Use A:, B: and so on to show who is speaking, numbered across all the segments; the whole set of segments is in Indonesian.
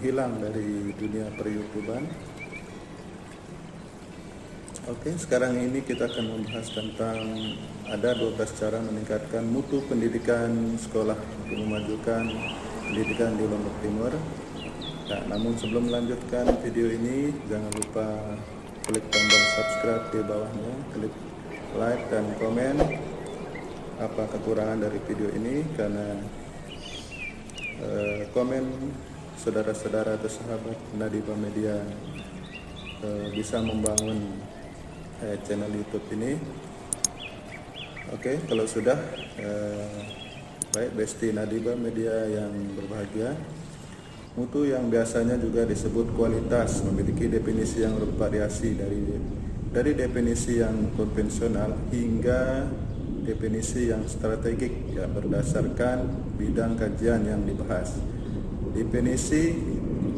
A: menghilang dari dunia per-YouTuban. Oke, sekarang ini kita akan membahas tentang ada 12 cara meningkatkan mutu pendidikan sekolah untuk memajukan pendidikan di Lombok Timur. Nah, namun sebelum melanjutkan video ini, jangan lupa klik tombol subscribe di bawahnya, klik like dan komen apa kekurangan dari video ini, karena komen saudara-saudara atau sahabat Nadiba Media bisa membangun channel YouTube ini. Oke, kalau sudah baik Besti Nadiba Media yang berbahagia, mutu yang biasanya juga disebut kualitas memiliki definisi yang bervariasi dari definisi yang konvensional hingga definisi yang strategik ya, berdasarkan bidang kajian yang dibahas. Definisi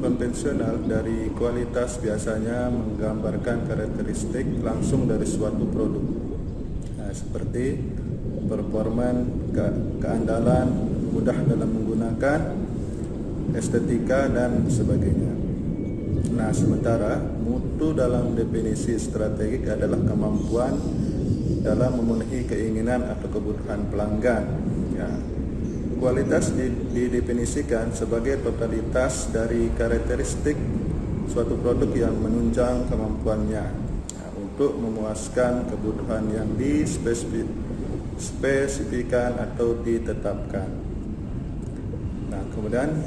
A: konvensional dari kualitas biasanya menggambarkan karakteristik langsung dari suatu produk, nah, seperti performan, keandalan, mudah dalam menggunakan, estetika, dan sebagainya. Nah, sementara mutu dalam definisi strategik adalah kemampuan dalam memenuhi keinginan atau kebutuhan pelanggan. Ya. Kualitas didefinisikan sebagai totalitas dari karakteristik suatu produk yang menunjang kemampuannya untuk memuaskan kebutuhan yang dispesifikan atau ditetapkan. Nah, kemudian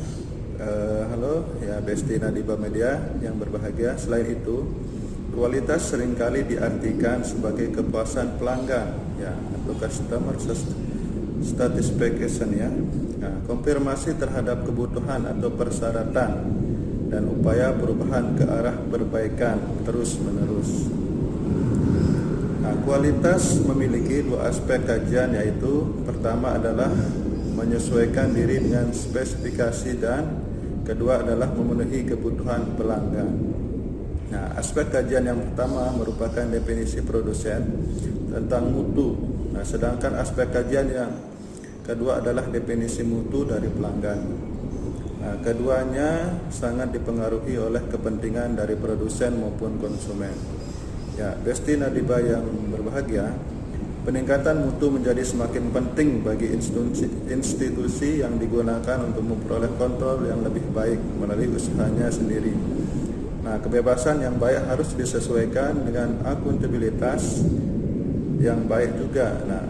A: halo ya Besti Nadiba Media yang berbahagia. Selain itu, kualitas seringkali diartikan sebagai kepuasan pelanggan ya, atau customer satisfaction ya. Nah, konfirmasi terhadap kebutuhan atau persyaratan dan upaya perubahan ke arah perbaikan terus-menerus. Nah, kualitas memiliki dua aspek kajian, yaitu pertama adalah menyesuaikan diri dengan spesifikasi dan kedua adalah memenuhi kebutuhan pelanggan. Nah, aspek kajian yang pertama merupakan definisi produsen tentang mutu. Nah, sedangkan aspek kajian yang kedua adalah definisi mutu dari pelanggan. Nah, keduanya sangat dipengaruhi oleh kepentingan dari produsen maupun konsumen. Ya, Besti Nadiba yang berbahagia, peningkatan mutu menjadi semakin penting bagi institusi yang digunakan untuk memperoleh kontrol yang lebih baik melalui usahanya sendiri. Nah, kebebasan yang baik harus disesuaikan dengan akuntabilitas yang baik juga. Nah,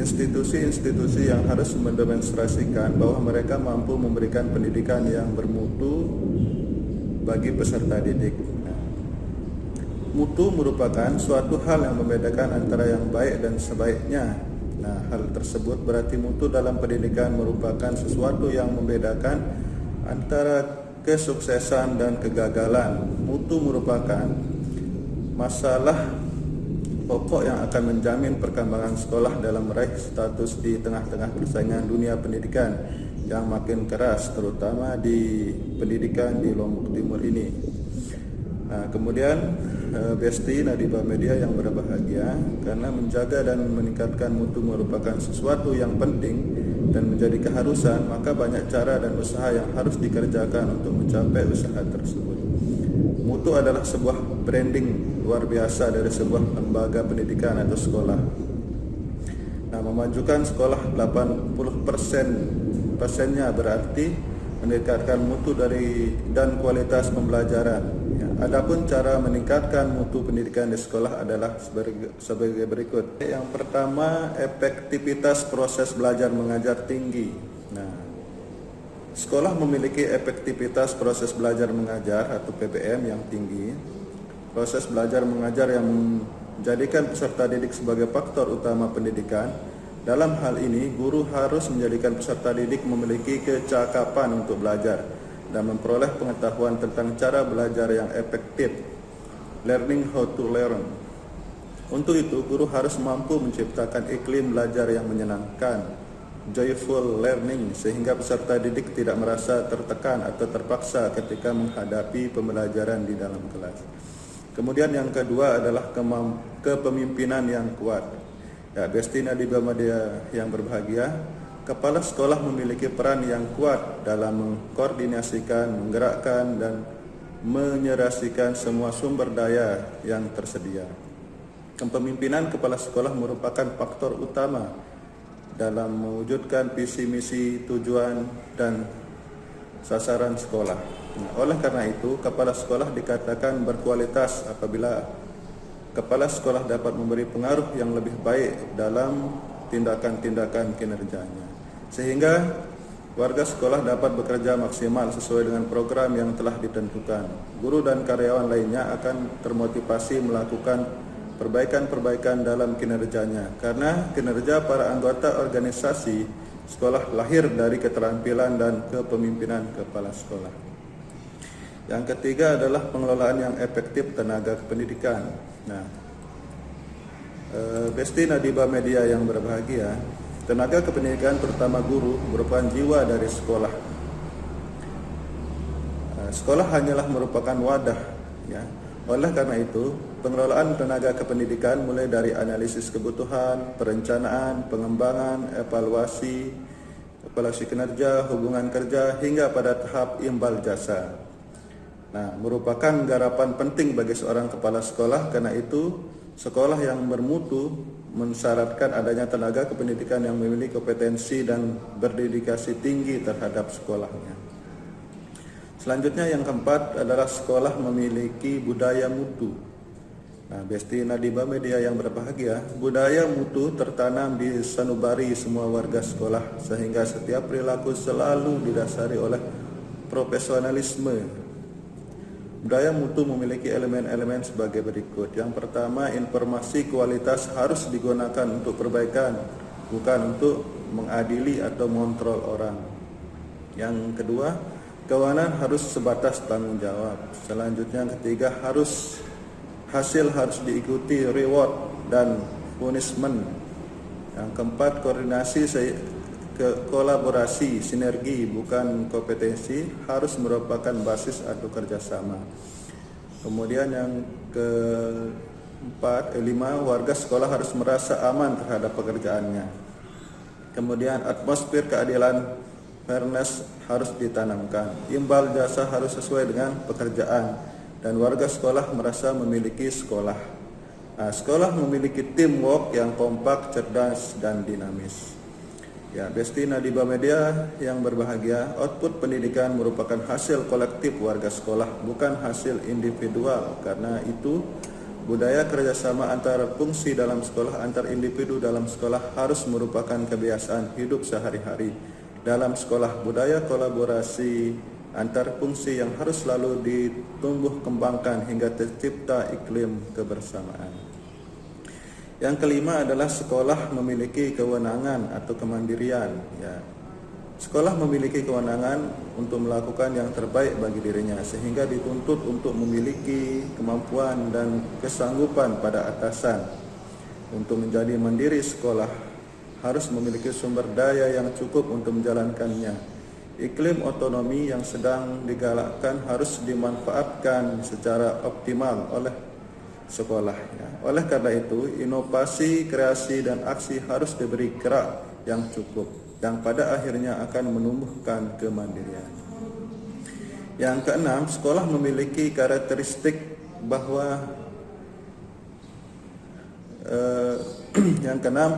A: institusi-institusi yang harus mendemonstrasikan bahwa mereka mampu memberikan pendidikan yang bermutu bagi peserta didik. Nah, mutu merupakan suatu hal yang membedakan antara yang baik dan sebaiknya. Nah, hal tersebut berarti mutu dalam pendidikan merupakan sesuatu yang membedakan antara kesuksesan dan kegagalan. Mutu merupakan masalah pokok yang akan menjamin perkembangan sekolah dalam meraih status di tengah-tengah persaingan dunia pendidikan yang makin keras, terutama di pendidikan di Lombok Timur ini. Nah, kemudian Besti Nadiba Media yang berbahagia, karena menjaga dan meningkatkan mutu merupakan sesuatu yang penting dan menjadi keharusan, maka banyak cara dan usaha yang harus dikerjakan untuk mencapai usaha tersebut. Mutu adalah sebuah branding luar biasa dari sebuah lembaga pendidikan atau sekolah. Nah, memajukan sekolah 80%-nya berarti meningkatkan mutu dan kualitas pembelajaran. Ya, adapun cara meningkatkan mutu pendidikan di sekolah adalah sebagai berikut. Yang pertama, efektivitas proses belajar mengajar tinggi. Nah, sekolah memiliki efektivitas proses belajar mengajar atau PBM yang tinggi. Proses belajar mengajar yang menjadikan peserta didik sebagai faktor utama pendidikan. Dalam hal ini, guru harus menjadikan peserta didik memiliki kecakapan untuk belajar dan memperoleh pengetahuan tentang cara belajar yang efektif. Learning how to learn. Untuk itu, guru harus mampu menciptakan iklim belajar yang menyenangkan, joyful learning, sehingga peserta didik tidak merasa tertekan atau terpaksa ketika menghadapi pembelajaran di dalam kelas. Kemudian yang kedua adalah kepemimpinan yang kuat. Ya, Besti Nadiba Media yang berbahagia, kepala sekolah memiliki peran yang kuat dalam mengkoordinasikan, menggerakkan, dan menyerasikan semua sumber daya yang tersedia. Kepemimpinan kepala sekolah merupakan faktor utama dalam mewujudkan visi misi, tujuan, dan sasaran sekolah. Oleh karena itu, kepala sekolah dikatakan berkualitas apabila kepala sekolah dapat memberi pengaruh yang lebih baik dalam tindakan-tindakan kinerjanya, sehingga warga sekolah dapat bekerja maksimal sesuai dengan program yang telah ditentukan. Guru dan karyawan lainnya akan termotivasi melakukan perbaikan-perbaikan dalam kinerjanya, karena kinerja para anggota organisasi sekolah lahir dari keterampilan dan kepemimpinan kepala sekolah. Yang ketiga adalah pengelolaan yang efektif tenaga pendidikan. Besti Nadiba Media yang berbahagia, tenaga kependidikan terutama guru merupakan jiwa dari sekolah. Sekolah hanyalah merupakan wadah, ya. Oleh karena itu, pengelolaan tenaga kependidikan mulai dari analisis kebutuhan, perencanaan, pengembangan, evaluasi kinerja, hubungan kerja, hingga pada tahap imbal jasa. Merupakan garapan penting bagi seorang kepala sekolah. Karena itu, sekolah yang bermutu mensyaratkan adanya tenaga kependidikan yang memiliki kompetensi dan berdedikasi tinggi terhadap sekolahnya. Selanjutnya yang keempat adalah sekolah memiliki budaya mutu. Besti Nadiba Media yang berbahagia, budaya mutu tertanam di sanubari semua warga sekolah, sehingga setiap perilaku selalu didasari oleh profesionalisme. Budaya mutu memiliki elemen-elemen sebagai berikut. Yang pertama, informasi kualitas harus digunakan untuk perbaikan, bukan untuk mengadili atau mengontrol orang. Yang kedua, kewenangan harus sebatas tanggung jawab. Selanjutnya, yang ketiga, hasil harus diikuti reward dan punishment. Yang keempat, kolaborasi, sinergi, bukan kompetensi, harus merupakan basis atau kerjasama. Kemudian yang kelima, warga sekolah harus merasa aman terhadap pekerjaannya. Kemudian atmosfer keadilan, fairness harus ditanamkan. Imbal jasa harus sesuai dengan pekerjaan, dan warga sekolah merasa memiliki sekolah. Sekolah memiliki teamwork yang kompak, cerdas, dan dinamis. Besti Nadiba Media yang berbahagia, output pendidikan merupakan hasil kolektif warga sekolah, bukan hasil individual. Karena itu, budaya kerjasama antar fungsi dalam sekolah, antar individu dalam sekolah harus merupakan kebiasaan hidup sehari-hari. Dalam sekolah, budaya kolaborasi antar fungsi yang harus selalu ditumbuh kembangkan hingga tercipta iklim kebersamaan. Yang kelima adalah sekolah memiliki kewenangan atau kemandirian. Sekolah memiliki kewenangan untuk melakukan yang terbaik bagi dirinya, sehingga dituntut untuk memiliki kemampuan dan kesanggupan pada atasan. Untuk menjadi mandiri, sekolah harus memiliki sumber daya yang cukup untuk menjalankannya. Iklim otonomi yang sedang digalakkan harus dimanfaatkan secara optimal oleh sekolah. Oleh karena itu, inovasi, kreasi, dan aksi harus diberi gerak yang cukup, yang pada akhirnya akan menumbuhkan kemandirian. Yang keenam, sekolah memiliki karakteristik bahwa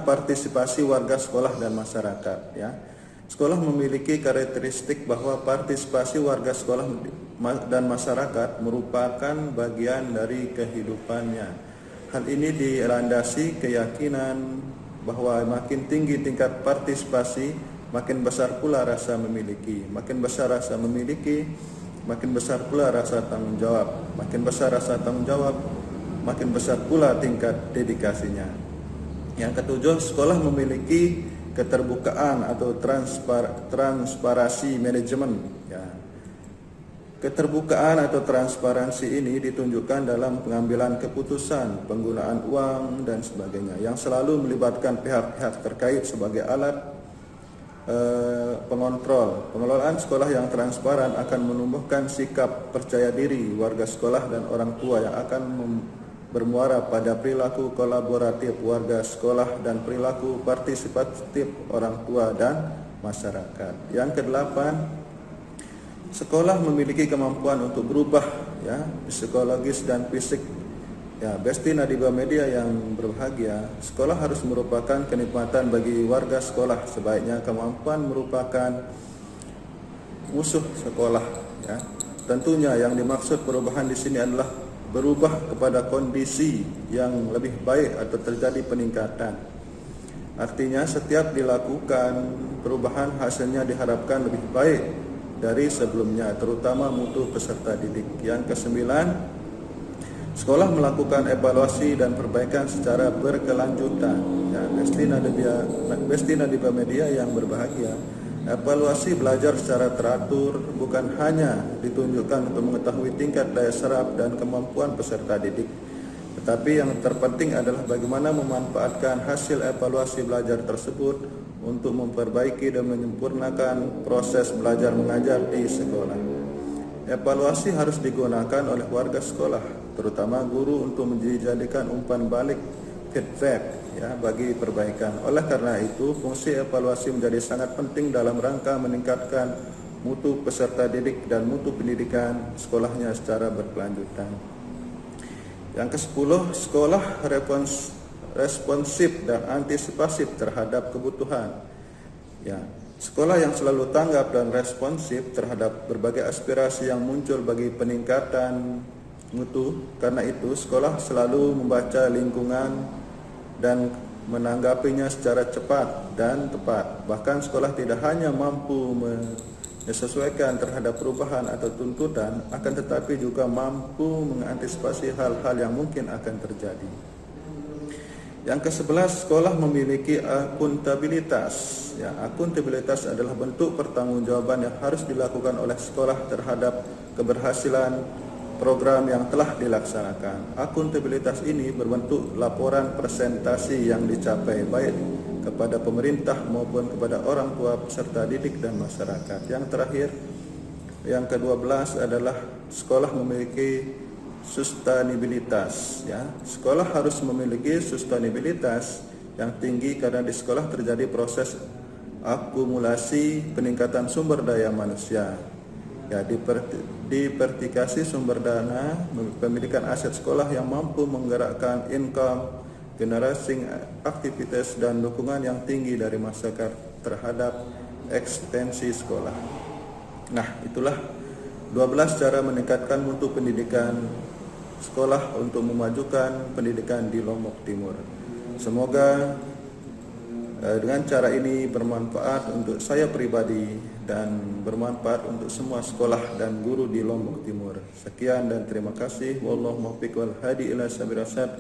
A: partisipasi warga sekolah dan masyarakat. Sekolah memiliki karakteristik bahwa partisipasi warga sekolah dan masyarakat merupakan bagian dari kehidupannya. Hal ini dilandasi keyakinan bahwa makin tinggi tingkat partisipasi, makin besar pula rasa memiliki. Makin besar rasa memiliki, makin besar pula rasa tanggung jawab. Makin besar rasa tanggung jawab, makin besar pula tingkat dedikasinya. Yang ketujuh, sekolah memiliki keterbukaan atau transparansi manajemen. Keterbukaan atau transparansi ini ditunjukkan dalam pengambilan keputusan, penggunaan uang, dan sebagainya, yang selalu melibatkan pihak-pihak terkait sebagai alat pengontrol. Pengelolaan sekolah yang transparan akan menumbuhkan sikap percaya diri warga sekolah dan orang tua yang akan bermuara pada perilaku kolaboratif warga sekolah dan perilaku partisipatif orang tua dan masyarakat. Yang kedelapan, sekolah memiliki kemampuan untuk berubah ya, psikologis dan fisik. Ya, Besti Nadiba Media yang berbahagia, sekolah harus merupakan kenikmatan bagi warga sekolah. Sebaiknya kemampuan merupakan musuh sekolah ya. Tentunya yang dimaksud perubahan di sini adalah berubah kepada kondisi yang lebih baik atau terjadi peningkatan. Artinya setiap dilakukan perubahan hasilnya diharapkan lebih baik dari sebelumnya, terutama mutu peserta didik. Yang kesembilan, sekolah melakukan evaluasi dan perbaikan secara berkelanjutan. Ya, Besti Nadiba Media yang berbahagia, evaluasi belajar secara teratur bukan hanya ditunjukkan untuk mengetahui tingkat daya serap dan kemampuan peserta didik, tetapi yang terpenting adalah bagaimana memanfaatkan hasil evaluasi belajar tersebut untuk memperbaiki dan menyempurnakan proses belajar mengajar di sekolah. Evaluasi harus digunakan oleh warga sekolah, terutama guru, untuk dijadikan umpan balik feedback ya bagi perbaikan. Oleh karena itu, fungsi evaluasi menjadi sangat penting dalam rangka meningkatkan mutu peserta didik dan mutu pendidikan sekolahnya secara berkelanjutan. Yang ke-10, sekolah responsif dan antisipasif terhadap kebutuhan. Ya, sekolah yang selalu tanggap dan responsif terhadap berbagai aspirasi yang muncul bagi peningkatan mutu. Karena itu, sekolah selalu membaca lingkungan dan menanggapinya secara cepat dan tepat. Bahkan sekolah tidak hanya mampu menyesuaikan terhadap perubahan atau tuntutan, akan tetapi juga mampu mengantisipasi hal-hal yang mungkin akan terjadi. Yang ke-11, sekolah memiliki akuntabilitas. Ya, akuntabilitas adalah bentuk pertanggungjawaban yang harus dilakukan oleh sekolah terhadap keberhasilan program yang telah dilaksanakan. Akuntabilitas ini berbentuk laporan presentasi yang dicapai baik kepada pemerintah maupun kepada orang tua, peserta didik dan masyarakat. Yang terakhir, yang ke-12 adalah sekolah memiliki sustainabilitas ya. Sekolah harus memiliki sustainabilitas yang tinggi karena di sekolah terjadi proses akumulasi peningkatan sumber daya manusia. Ya, diversifikasi sumber dana, pemilikan aset sekolah yang mampu menggerakkan income, generasi aktivitas dan dukungan yang tinggi dari masyarakat terhadap ekstensi sekolah. Nah, itulah 12 cara meningkatkan mutu pendidikan sekolah untuk memajukan pendidikan di Lombok Timur. Semoga dengan cara ini bermanfaat untuk saya pribadi dan bermanfaat untuk semua sekolah dan guru di Lombok Timur. Sekian dan terima kasih. Wallahu muwaffiq wal hadi ila sabil rasyad.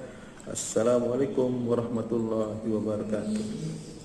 A: Assalamualaikum warahmatullahi wabarakatuh.